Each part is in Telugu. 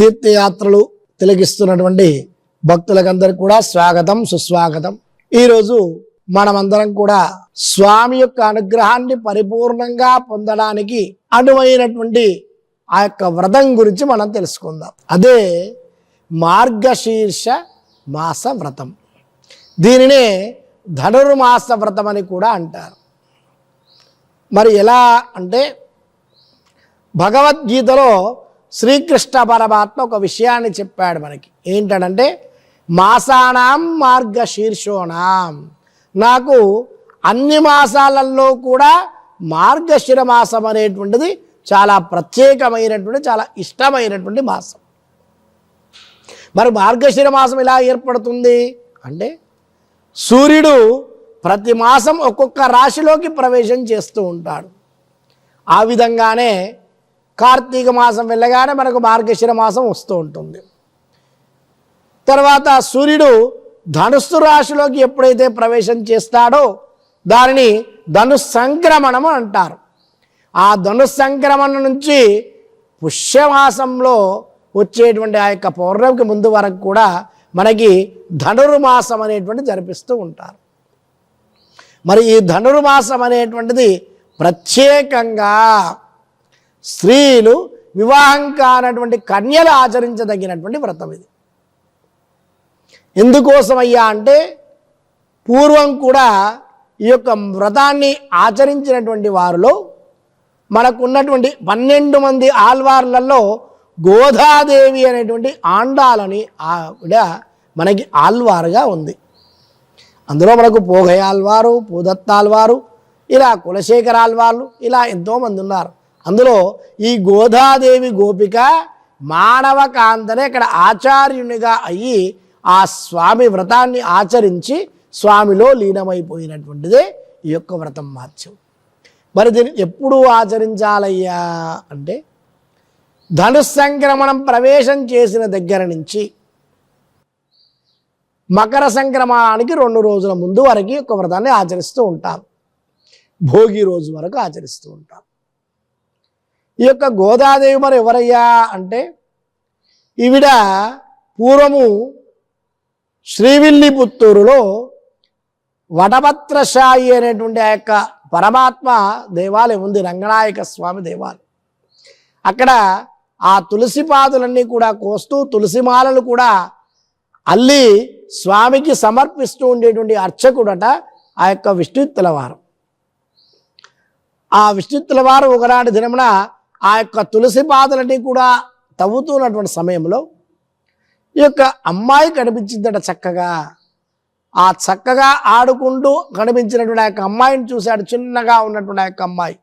తీర్థయాత్రలు తిలకిస్తున్నటువంటి భక్తులకందరికీ కూడా స్వాగతం సుస్వాగతం. ఈరోజు మనమందరం కూడా స్వామి యొక్క అనుగ్రహాన్ని పరిపూర్ణంగా పొందడానికి అనువైనటువంటి ఆ యొక్క వ్రతం గురించి మనం తెలుసుకుందాం. అదే మార్గశీర్ష మాస వ్రతం. దీనినే ధనుర్మాస వ్రతం అని కూడా అంటారు. మరి ఎలా అంటే భగవద్గీతలో శ్రీకృష్ణ పరమాత్మ ఒక విషయాన్ని చెప్పాడు మనకి. ఏంటంటే మాసానాం మార్గశీర్షోణాం, నాకు అన్ని మాసాలలో కూడా మార్గశిర మాసం అనేటువంటిది చాలా ప్రత్యేకమైనటువంటి చాలా ఇష్టమైనటువంటి మాసం. మరి మార్గశిర మాసం ఎలా ఏర్పడుతుంది అంటే సూర్యుడు ప్రతి మాసం ఒక్కొక్క రాశిలోకి ప్రవేశం చేస్తూ ఉంటాడు. ఆ విధంగానే కార్తీక మాసం వెళ్ళగానే మనకు మార్గశిర మాసం వస్తూ ఉంటుంది. తర్వాత సూర్యుడు ధనుస్సు రాశిలోకి ఎప్పుడైతే ప్రవేశం చేస్తాడో దానిని ధనుస్సంక్రమణం అంటారు. ఆ ధనుస్సంక్రమణం నుంచి పుష్యమాసంలో వచ్చేటువంటి ఆ యొక్క పౌర్ణమికి ముందు వరకు కూడా మనకి ధనుర్మాసం అనేటువంటి జరిపిస్తూ ఉంటారు. మరి ఈ ధనుర్మాసం అనేటువంటిది ప్రత్యేకంగా స్త్రీలు వివాహం కానటువంటి కన్యలు ఆచరించదగినటువంటి వ్రతం ఇది. ఎందుకోసమయ్యా అంటే పూర్వం కూడా ఈ యొక్క వ్రతాన్ని ఆచరించినటువంటి వారిలో మనకున్నటువంటి 12 మంది ఆల్వార్లలో గోదాదేవి అనేటువంటి ఆండాలని ఆవిడ మనకి ఆల్వారుగా ఉంది. అందులో మనకు పోగయాల్వారు, పూదత్తాల్వారు, ఇలా కులశేఖర ఆల్వార్లు, ఇలా ఎంతోమంది ఉన్నారు. అందులో ఈ గోదాదేవి గోపిక మానవకాంతనే ఇక్కడ ఆచార్యునిగా అయ్యి ఆ స్వామి వ్రతాన్ని ఆచరించి స్వామిలో లీనమైపోయినటువంటిదే ఈ యొక్క వ్రతం మహత్యం. మరి దీన్ని ఎప్పుడు ఆచరించాలయ్యా అంటే ధనుస్సంక్రమణం ప్రవేశం చేసిన దగ్గర నుంచి మకర సంక్రమణానికి 2 రోజుల ముందు వరకు ఒక వ్రతాన్ని ఆచరిస్తూ ఉంటాం. భోగి రోజు వరకు ఆచరిస్తూ ఉంటాం. ఈ యొక్క గోదాదేవి మరి ఎవరయ్యా అంటే ఈవిడ పూర్వము శ్రీవిల్లిపుత్తూరులో వటభత్రశాయి అనేటువంటి ఆ యొక్క పరమాత్మ దేవాలయం ఉంది, రంగనాయక స్వామి దేవాలయం. అక్కడ ఆ తులసి పాదులన్నీ కూడా కోస్తూ తులసిమాలలు కూడా అల్లి స్వామికి సమర్పిస్తూ ఉండేటువంటి అర్చకుడట ఆ యొక్క విష్ణుత్తుల వారు. ఆ విష్ణుత్తుల వారు ఒకనాటి దినమున ఆ యొక్క తులసి పాదులన్నీ కూడా తవ్వుతున్నటువంటి సమయంలో ఈ యొక్క అమ్మాయి కనిపించిందట. చక్కగా ఆడుకుంటూ కనిపించినటువంటి ఆ యొక్క అమ్మాయిని చూశాడు. చిన్నగా ఉన్నటువంటి ఆ యొక్క అమ్మాయి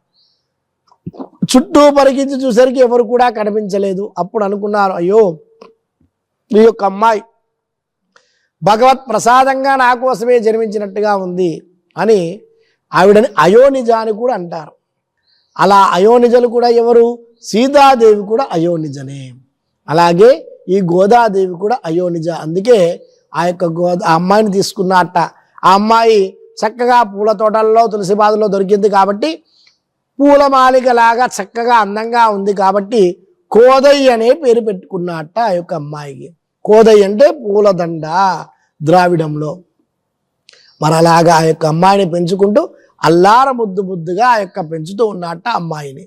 చుట్టూ పరికించి చూసరికి ఎవరు కూడా కనిపించలేదు. అప్పుడు అనుకున్నారు, అయ్యో ఈ యొక్క అమ్మాయి భగవత్ ప్రసాదంగా నా కోసమే జన్మించినట్టుగా ఉంది అని ఆవిడని అయోనిజ అని కూడా అంటారు. అలా అయోనిజలు కూడా ఎవరు? సీతాదేవి కూడా అయోనిజనే. అలాగే ఈ గోదాదేవి కూడా అయోనిజ. అందుకే ఆ యొక్క ఆ అమ్మాయిని తీసుకున్నట్ట. ఆ అమ్మాయి చక్కగా పూల తోటల్లో తులసి బాధలో దొరికింది కాబట్టి పూలమాలికలాగా చక్కగా అందంగా ఉంది కాబట్టి కోదయ్య అనే పేరు పెట్టుకున్నట్ట ఆ యొక్క అమ్మాయికి. కోదయ్య అంటే పూలదండ ద్రావిడంలో. మరి అలాగా ఆ యొక్క అమ్మాయిని పెంచుకుంటూ అల్లార ముద్దుగా ఆ యొక్క పెంచుతూ ఉన్నట్ట అమ్మాయిని.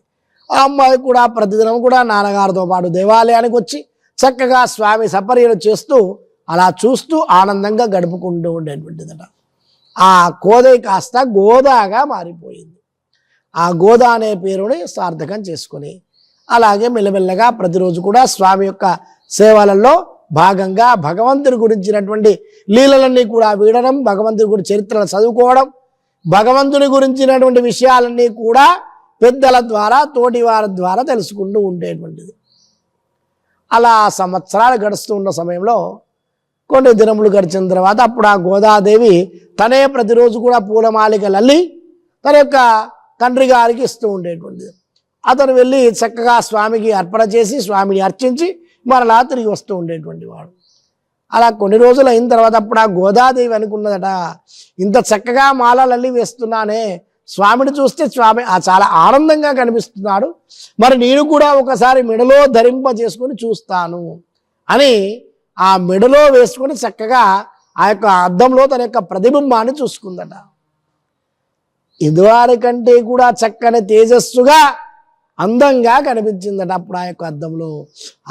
ఆ అమ్మాయి కూడా ప్రతిదినం కూడా నాన్నగారితో పాటు దేవాలయానికి వచ్చి చక్కగా స్వామి సపర్యలు చేస్తూ అలా చూస్తూ ఆనందంగా గడుపుకుంటూ ఉండేటువంటిదట. ఆ కోదయ్య కాస్త గోదాగా మారిపోయింది. ఆ గోదా అనే పేరుని సార్థకం చేసుకొని అలాగే మెల్లమెల్లగా ప్రతిరోజు కూడా స్వామి యొక్క సేవలలో భాగంగా భగవంతుని గురించినటువంటి లీలలన్నీ కూడా వీడడం, భగవంతుని గురించి చరిత్రలు చదువుకోవడం, భగవంతుని గురించినటువంటి విషయాలన్నీ కూడా పెద్దల ద్వారా తోటి వారి ద్వారా తెలుసుకుంటూ ఉండేటువంటిది. అలా సంవత్సరాలు గడుస్తూ ఉన్న సమయంలో కొన్ని దినములు గడిచిన తర్వాత అప్పుడు ఆ గోదాదేవి తనే ప్రతిరోజు కూడా పూలమాలికలు అల్లి తన యొక్క తండ్రి గారికి ఇస్తూ ఉండేటువంటిది. అతను వెళ్ళి చక్కగా స్వామికి అర్పణ చేసి స్వామిని అర్చించి మరలా తిరిగి వస్తూ ఉండేటువంటి వాడు. అలా కొన్ని రోజులు అయిన తర్వాత అప్పుడు ఆ గోదాదేవి అనుకున్నదట, ఇంత చక్కగా మాలలు అల్లి వేస్తున్నానే, స్వామిని చూస్తే స్వామి చాలా ఆనందంగా కనిపిస్తున్నాడు, మరి నేను కూడా ఒకసారి మెడలో ధరింప చేసుకొని చూస్తాను అని ఆ మెడలో వేసుకొని చక్కగా ఆ యొక్క అద్దంలో తన యొక్క ప్రతిబింబాన్ని చూసుకుందట. ఇదివారి కంటే కూడా చక్కని తేజస్సుగా అందంగా కనిపించిందట. అప్పుడు ఆ యొక్క అద్దంలో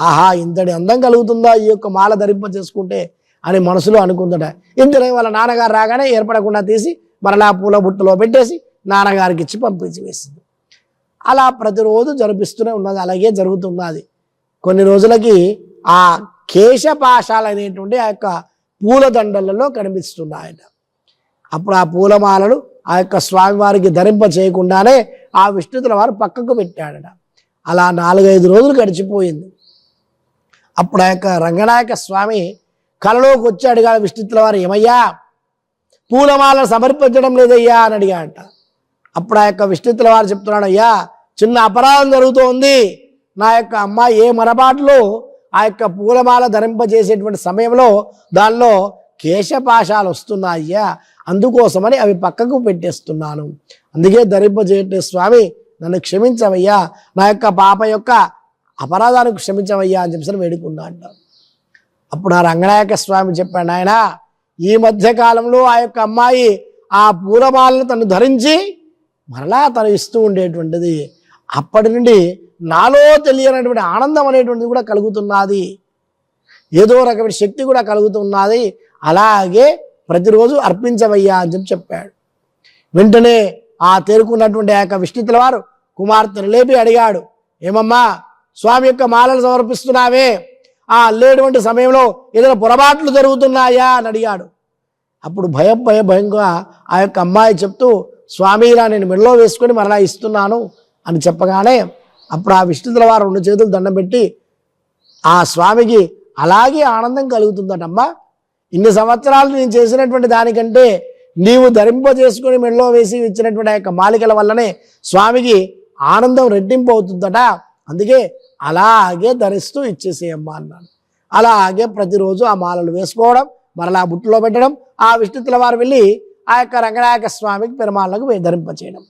ఆహా ఇంతటి అందం కలుగుతుందా ఈ యొక్క మాల ధరింప చేసుకుంటే అని మనసులో అనుకుందట. ఇంతనే వాళ్ళ నాన్నగారు రాగానే ఏర్పడకుండా తీసి మరలా పూల బుట్టలో పెట్టేసి నాన్నగారికి ఇచ్చి పంపించి వేసింది. అలా ప్రతిరోజు జరిపిస్తూనే ఉన్నది, అలాగే జరుగుతున్నది. కొన్ని రోజులకి ఆ కేశపాశాలు అనేటువంటి ఆ యొక్క పూలదండలలో కనిపిస్తున్నాయట. అప్పుడు ఆ పూలమాలలు ఆ యొక్క స్వామివారికి ధరింప చేయకుండానే ఆ విష్ణుతుల వారు పక్కకు పెట్టాడట. అలా 4-5 రోజులు గడిచిపోయింది. అప్పుడు ఆ యొక్క రంగనాయక స్వామి కలలోకి వచ్చి అడిగాడు విష్ణుతుల వారు, ఏమయ్యా పూలమాలను సమర్పించడం లేదయ్యా అని అడిగాడట. అప్పుడు ఆ యొక్క విష్ణుతుల వారు చెప్తున్నాడు, అయ్యా చిన్న అపరాధం జరుగుతోంది, నా యొక్క అమ్మాయి ఏ మరపాటులో ఆ యొక్క పూలమాల ధరింపజేసేటువంటి సమయంలో దానిలో కేశపాశాలు వస్తున్నాయ్యా, అందుకోసమని అవి పక్కకు పెట్టేస్తున్నాను, అందుకే ధరింపజేయటే స్వామి నన్ను క్షమించవయ్యా, నా యొక్క పాప యొక్క అపరాధానికి క్షమించవయ్యా అని చెప్పి వేడుకున్నా అంట. అప్పుడు ఆ రంగనాయక స్వామి చెప్పాడు, ఆయన ఈ మధ్యకాలంలో ఆ యొక్క అమ్మాయి ఆ పూలమాలను తను ధరించి మరలా తను ఇస్తూ ఉండేటువంటిది, అప్పటి నుండి నాలో తెలియనటువంటి ఆనందం అనేటువంటిది కూడా కలుగుతున్నది, ఏదో రకమైన శక్తి కూడా కలుగుతున్నది, అలాగే ప్రతిరోజు అర్పించవయ్యా అని చెప్పాడు. వెంటనే ఆ తేరుకున్నటువంటి ఆ యొక్క విష్ణుతుల వారు కుమార్తెను లేపి అడిగాడు, ఏమమ్మా స్వామి యొక్క మాలను సమర్పిస్తున్నావే, ఆ లేటువంటి సమయంలో ఏదైనా పొరపాట్లు జరుగుతున్నాయా అని అడిగాడు. అప్పుడు భయంగా ఆ యొక్క అమ్మాయి చెప్తూ, స్వామి ఇలా నేను మెడలో వేసుకొని మరలా ఇస్తున్నాను అని చెప్పగానే అప్పుడు ఆ విష్ణుతుల వారు 2 చేతులు దండం పెట్టి ఆ స్వామికి అలాగే ఆనందం కలుగుతుందటమ్మా, ఇన్ని సంవత్సరాలు నేను చేసినటువంటి దానికంటే నీవు ధరింపజేసుకొని మెడలో వేసి ఇచ్చినటువంటి ఆ యొక్క మాలికల వల్లనే స్వామికి ఆనందం రెట్టింపు అవుతుందట, అందుకే అలాగే ధరిస్తూ ఇచ్చేసేయమ్మా అన్నాడు. అలాగే ప్రతిరోజు ఆ మాలలు వేసుకోవడం, మరలా బుట్టలో పెట్టడం, ఆ విష్ణుతుల వారు వెళ్ళి ఆ యొక్క రంగనాయక స్వామికి పెరుమాళ్ళకు ధరింపచేయడం.